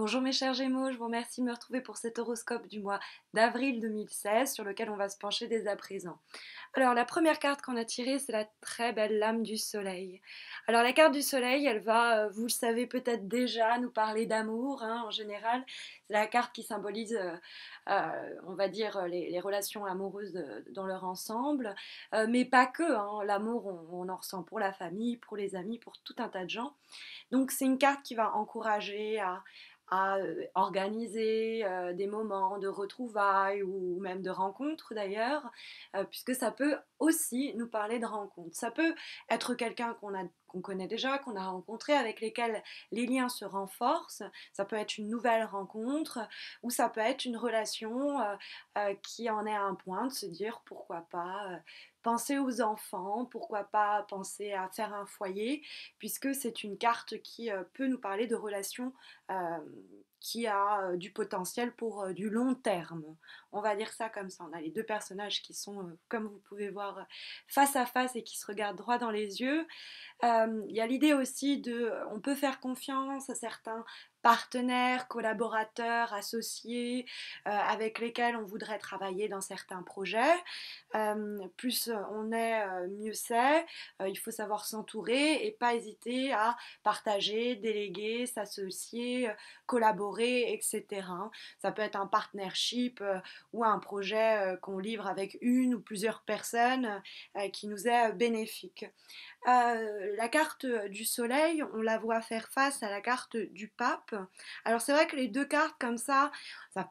Bonjour mes chers Gémeaux, je vous remercie de me retrouver pour cet horoscope du mois d'avril 2016 sur lequel on va se pencher dès à présent. Alors la première carte qu'on a tirée, c'est la très belle lame du soleil. Alors la carte du soleil, elle va, vous le savez peut-être déjà, nous parler d'amour, hein, en général. C'est la carte qui symbolise, on va dire, les relations amoureuses dans leur ensemble, mais pas que, hein. L'amour, on en ressent pour la famille, pour les amis, pour tout un tas de gens. Donc c'est une carte qui va encourager à organiser des moments de retrouvailles ou même de rencontres d'ailleurs, puisque ça peut aussi nous parler de rencontres. Ça peut être quelqu'un qu'on connaît déjà, qu'on a rencontré, avec lesquels les liens se renforcent. Ça peut être une nouvelle rencontre ou ça peut être une relation qui en est à un point de se dire pourquoi pas penser aux enfants, pourquoi pas penser à faire un foyer, puisque c'est une carte qui peut nous parler de relations euh, qui a du potentiel pour du long terme. On va dire ça comme ça. On a les deux personnages qui sont, comme vous pouvez voir, face à face et qui se regardent droit dans les yeux. Il y a l'idée aussi de, on peut faire confiance à certains partenaires, collaborateurs, associés avec lesquels on voudrait travailler dans certains projets. Plus on est, mieux c'est. Il faut savoir s'entourer et pas hésiter à partager, déléguer, s'associer, collaborer, etc. Ça peut être un partnership ou un projet qu'on livre avec une ou plusieurs personnes qui nous est bénéfique. La carte du soleil, on la voit faire face à la carte du pape. Alors c'est vrai que les deux cartes comme ça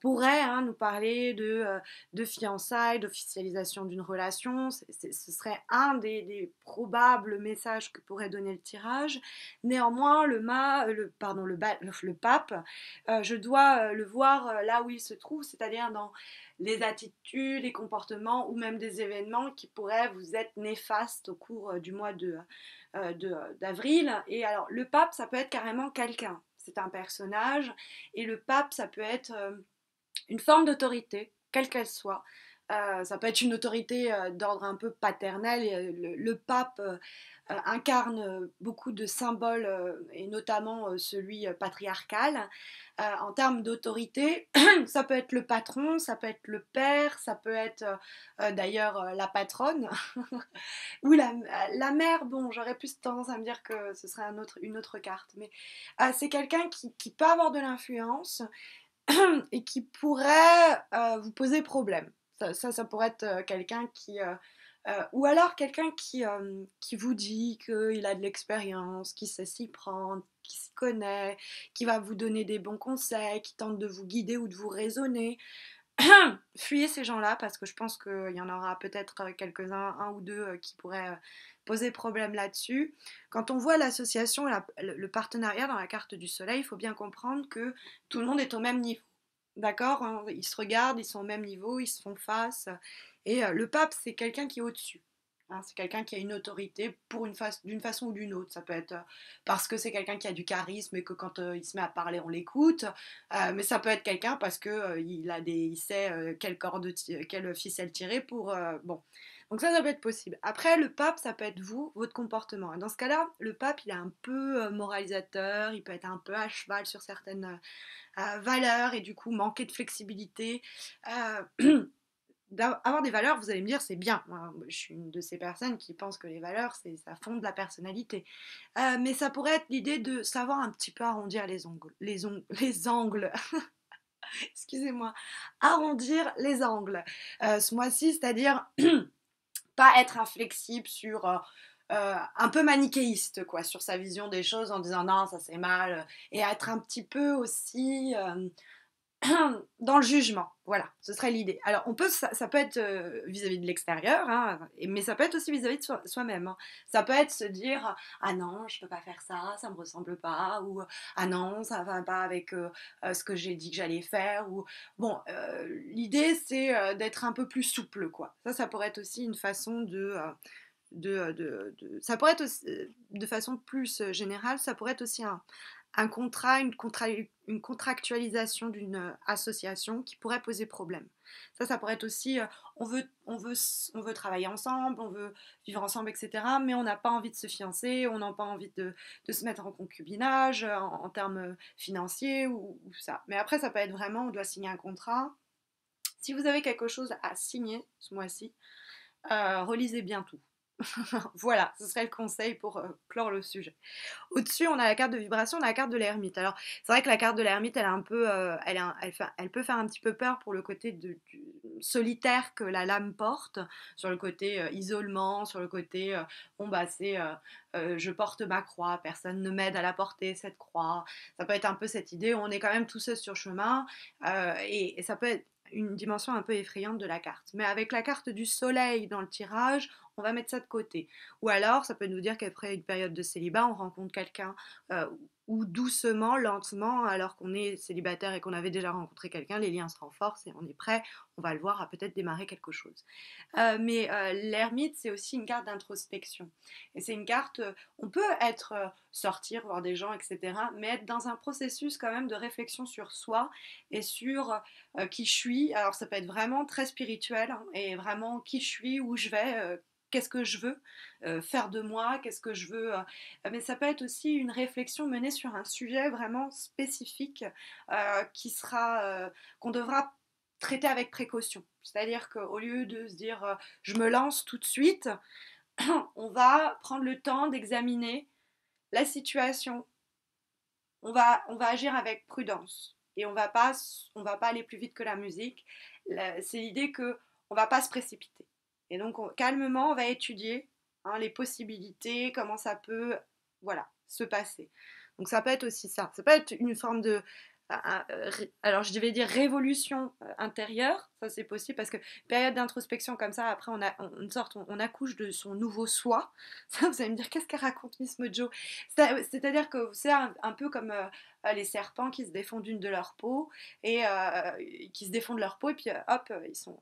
pourrait nous parler de fiançailles, d'officialisation d'une relation. Ce serait un des probables messages que pourrait donner le tirage. Néanmoins, le pape, je dois le voir là où il se trouve, c'est-à-dire dans les attitudes, les comportements ou même des événements qui pourraient vous être néfastes au cours du mois d'avril. Et alors, le pape, ça peut être carrément quelqu'un. C'est un personnage. Et le pape, ça peut être une forme d'autorité, quelle qu'elle soit. Ça peut être une autorité d'ordre un peu paternel. Et, le pape incarne beaucoup de symboles, et notamment celui patriarcal. En termes d'autorité, ça peut être le patron, ça peut être le père, ça peut être d'ailleurs la patronne, ou la mère. Bon, j'aurais plus tendance à me dire que ce serait une autre carte, mais c'est quelqu'un qui peut avoir de l'influence et qui pourrait vous poser problème. Ça pourrait être quelqu'un ou alors quelqu'un qui vous dit qu'il a de l'expérience, qui sait s'y prendre, qui s'y connaît, qui va vous donner des bons conseils, qui tente de vous guider ou de vous raisonner. Fuyez ces gens-là parce que je pense qu'il y en aura peut-être quelques-uns, un ou deux, qui pourraient poser problème là-dessus. Quand on voit l'association, le partenariat dans la carte du soleil, il faut bien comprendre que tout le monde est au même niveau. D'accord, hein. Ils se regardent, ils sont au même niveau, ils se font face. Et le pape, c'est quelqu'un qui est au-dessus. Hein, c'est quelqu'un qui a une autorité d'une façon ou d'une autre. Ça peut être parce que c'est quelqu'un qui a du charisme et que quand il se met à parler, on l'écoute. Mais ça peut être quelqu'un parce que il sait quelle ficelle tirer pour. Bon. Donc ça peut être possible. Après, le pape, ça peut être vous, votre comportement. Et dans ce cas-là, le pape, il est un peu moralisateur, il peut être un peu à cheval sur certaines valeurs et du coup manquer de flexibilité. Avoir des valeurs, vous allez me dire, c'est bien. Moi, je suis une de ces personnes qui pensent que les valeurs, ça fonde la personnalité. Mais ça pourrait être l'idée de savoir un petit peu arrondir les angles. Excusez-moi, arrondir les angles. Ce mois-ci, c'est-à-dire pas être inflexible sur un peu manichéiste quoi, sur sa vision des choses en disant non, ça c'est mal, et être un petit peu aussi dans le jugement. Voilà, ce serait l'idée. Alors, ça peut être vis-à-vis de l'extérieur, hein, mais ça peut être aussi vis-à-vis de soi-même. Hein. Ça peut être se dire ah non, je peux pas faire ça me ressemble pas, ou ah non, ça va pas avec ce que j'ai dit que j'allais faire. Ou bon, l'idée c'est d'être un peu plus souple, quoi. Ça pourrait être aussi une façon ça pourrait être aussi, de façon plus générale, ça pourrait être aussi un contrat, une contractualisation d'une association qui pourrait poser problème. Ça pourrait être aussi, on veut travailler ensemble, on veut vivre ensemble, etc. Mais on n'a pas envie de se fiancer, on n'a pas envie de se mettre en concubinage en termes financiers ou ça. Mais après, ça peut être vraiment, on doit signer un contrat. Si vous avez quelque chose à signer ce mois-ci, relisez bien tout. Voilà, ce serait le conseil pour clore le sujet. Au-dessus, on a la carte de vibration, on a la carte de l'ermite. Alors, c'est vrai que la carte de l'ermite, elle est un peu, elle peut faire un petit peu peur pour le côté du solitaire que la lame porte, sur le côté isolement, sur le côté, bon bah c'est, je porte ma croix, personne ne m'aide à la porter cette croix. Ça peut être un peu cette idée, on est quand même tous seuls sur chemin, et ça peut être une dimension un peu effrayante de la carte. Mais avec la carte du soleil dans le tirage, on va mettre ça de côté. Ou alors, ça peut nous dire qu'après une période de célibat, on rencontre quelqu'un, ou doucement, lentement, alors qu'on est célibataire et qu'on avait déjà rencontré quelqu'un, les liens se renforcent et on est prêt, on va le voir, à peut-être démarrer quelque chose. Mais l'ermite, c'est aussi une carte d'introspection. Et c'est une carte, on peut être, sortir, voir des gens, etc., mais être dans un processus quand même de réflexion sur soi et sur qui je suis. Alors ça peut être vraiment très spirituel, hein, et vraiment qui je suis, où je vais, qu'est-ce que je veux faire de moi, qu'est-ce que je veux. Mais ça peut être aussi une réflexion menée sur un sujet vraiment spécifique qui sera, qu'on devra traiter avec précaution. C'est-à-dire qu'au lieu de se dire je me lance tout de suite, on va prendre le temps d'examiner la situation. On va agir avec prudence et on va pas aller plus vite que la musique. C'est l'idée que on va pas se précipiter. Et donc calmement, on va étudier, hein, les possibilités, comment ça peut, voilà, se passer. Donc ça peut être aussi ça. Ça peut être une forme de, alors je devais dire révolution intérieure, ça c'est possible parce que période d'introspection comme ça, après une sorte, on accouche de son nouveau soi. Ça, vous allez me dire qu'est-ce qu'elle raconte Miss Mojo. C'est-à-dire que c'est un peu comme les serpents qui se défont d'une de leur peau et qui se défont de leur peau et puis hop, ils sont,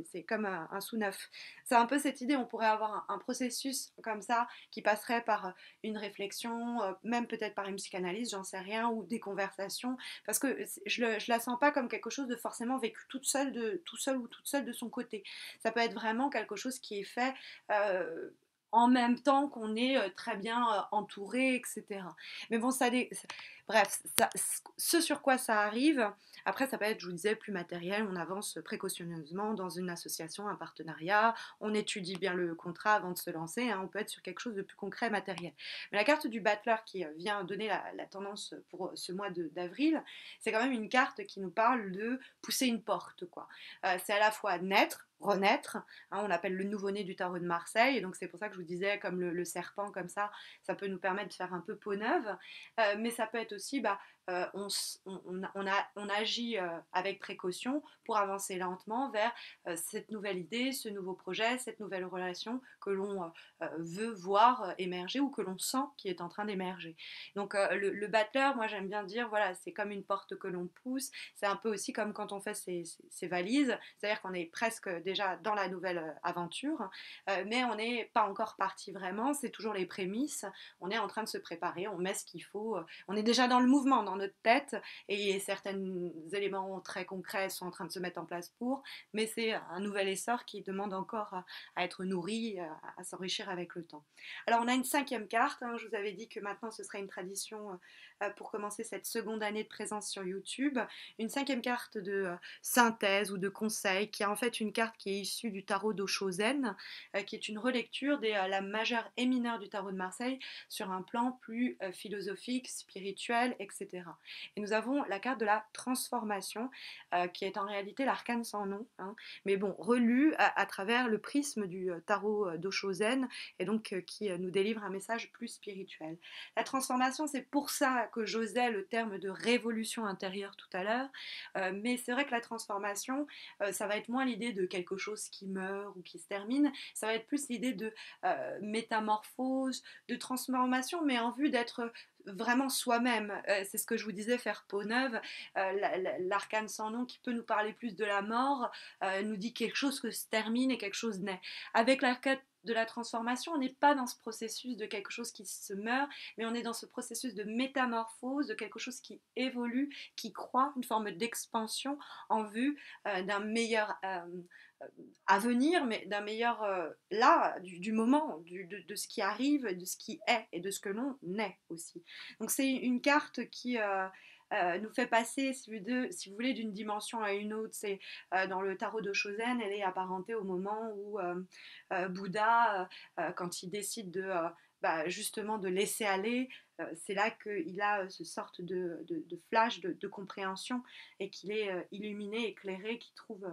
c'est comme un sous-neuf. C'est un peu cette idée, on pourrait avoir un processus comme ça qui passerait par une réflexion, même peut-être par une psychanalyse, j'en sais rien, ou des conversations, parce que je la sens pas comme quelque chose de forcément vécu tout seul ou toute seule de son côté. Ça peut être vraiment quelque chose qui est fait en même temps qu'on est très bien entouré, etc. Mais bon, bref, ce sur quoi ça arrive, après ça peut être, je vous disais, plus matériel, on avance précautionneusement dans une association, un partenariat, on étudie bien le contrat avant de se lancer, hein, on peut être sur quelque chose de plus concret, matériel. Mais la carte du battleur qui vient donner la tendance pour ce mois d'avril, c'est quand même une carte qui nous parle de pousser une porte, quoi. C'est à la fois naître, renaître, hein, on appelle le nouveau-né du tarot de Marseille, et donc c'est pour ça que je vous disais, comme le serpent, comme ça peut nous permettre de faire un peu peau neuve, mais ça peut être aussi, bah, on agit avec précaution pour avancer lentement vers cette nouvelle idée, ce nouveau projet, cette nouvelle relation que l'on veut voir émerger ou que l'on sent qui est en train d'émerger. Donc le battleur, moi j'aime bien dire, voilà, c'est comme une porte que l'on pousse, c'est un peu aussi comme quand on fait ses valises, c'est-à-dire qu'on est presque déjà dans la nouvelle aventure, mais on n'est pas encore parti vraiment, c'est toujours les prémices, on est en train de se préparer, on met ce qu'il faut, on est déjà dans le mouvement dans notre tête et certains éléments très concrets sont en train de se mettre en place mais c'est un nouvel essor qui demande encore à être nourri, à s'enrichir avec le temps. Alors on a une cinquième carte, hein, je vous avais dit que maintenant ce serait une tradition pour commencer cette seconde année de présence sur YouTube, une cinquième carte de synthèse ou de conseil qui est en fait une carte qui est issue du tarot d'Oshozen, qui est une relecture des la majeure et mineure du tarot de Marseille sur un plan plus philosophique, spirituel, etc. Et nous avons la carte de la transformation qui est en réalité l'arcane sans nom, hein, mais bon, relu à travers le prisme du tarot d'Oshozen et donc qui nous délivre un message plus spirituel. La transformation, c'est pour ça que j'osais le terme de révolution intérieure tout à l'heure, mais c'est vrai que la transformation, ça va être moins l'idée de quelque chose qui meurt ou qui se termine, ça va être plus l'idée de métamorphose, de transformation, mais en vue d'être vraiment soi-même. C'est ce que je vous disais, faire peau neuve. L'arcane sans nom qui peut nous parler plus de la mort nous dit quelque chose que se termine et quelque chose naît. Avec l'arcane de la transformation, on n'est pas dans ce processus de quelque chose qui se meurt, mais on est dans ce processus de métamorphose, de quelque chose qui évolue, qui croît, une forme d'expansion en vue d'un meilleur avenir, mais d'un meilleur là, du moment, de ce qui arrive, de ce qui est et de ce que l'on est aussi. Donc c'est une carte qui nous fait passer, si vous voulez, d'une dimension à une autre. C'est dans le tarot de Shozen, elle est apparentée au moment où Bouddha, quand il décide de justement de laisser aller, c'est là qu'il a ce sorte de flash de compréhension et qu'il est illuminé, éclairé, qu'il trouve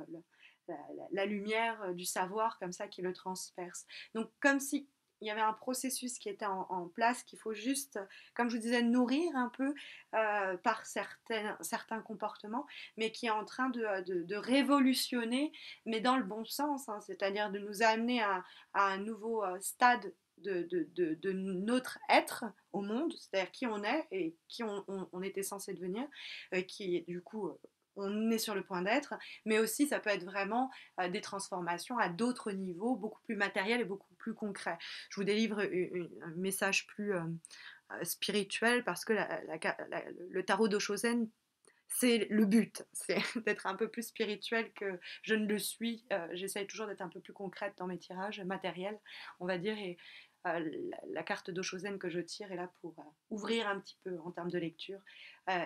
la lumière du savoir comme ça qui le transperce. Donc comme si il y avait un processus qui était en place qu'il faut juste, comme je vous disais, nourrir un peu par certains comportements, mais qui est en train de révolutionner, mais dans le bon sens, hein, c'est-à-dire de nous amener à un nouveau stade de notre être au monde, c'est-à-dire qui on est et qui on était censé devenir, qui du coup on est sur le point d'être, mais aussi ça peut être vraiment des transformations à d'autres niveaux, beaucoup plus matériels et beaucoup plus concrets. Je vous délivre un message plus spirituel parce que le tarot de Shosen, c'est le but, c'est d'être un peu plus spirituel que je ne le suis. J'essaye toujours d'être un peu plus concrète dans mes tirages matériels, on va dire, et la carte d'Oshozen que je tire est là pour ouvrir un petit peu en termes de lecture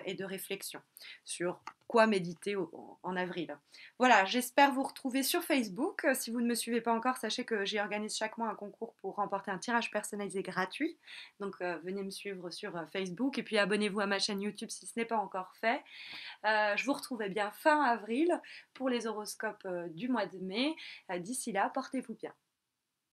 et de réflexion sur quoi méditer en avril. Voilà, j'espère vous retrouver sur Facebook. Si vous ne me suivez pas encore, sachez que j'organise chaque mois un concours pour remporter un tirage personnalisé gratuit. Donc venez me suivre sur Facebook et puis abonnez-vous à ma chaîne YouTube si ce n'est pas encore fait. Je vous retrouve bien fin avril pour les horoscopes du mois de mai. D'ici là, portez-vous bien.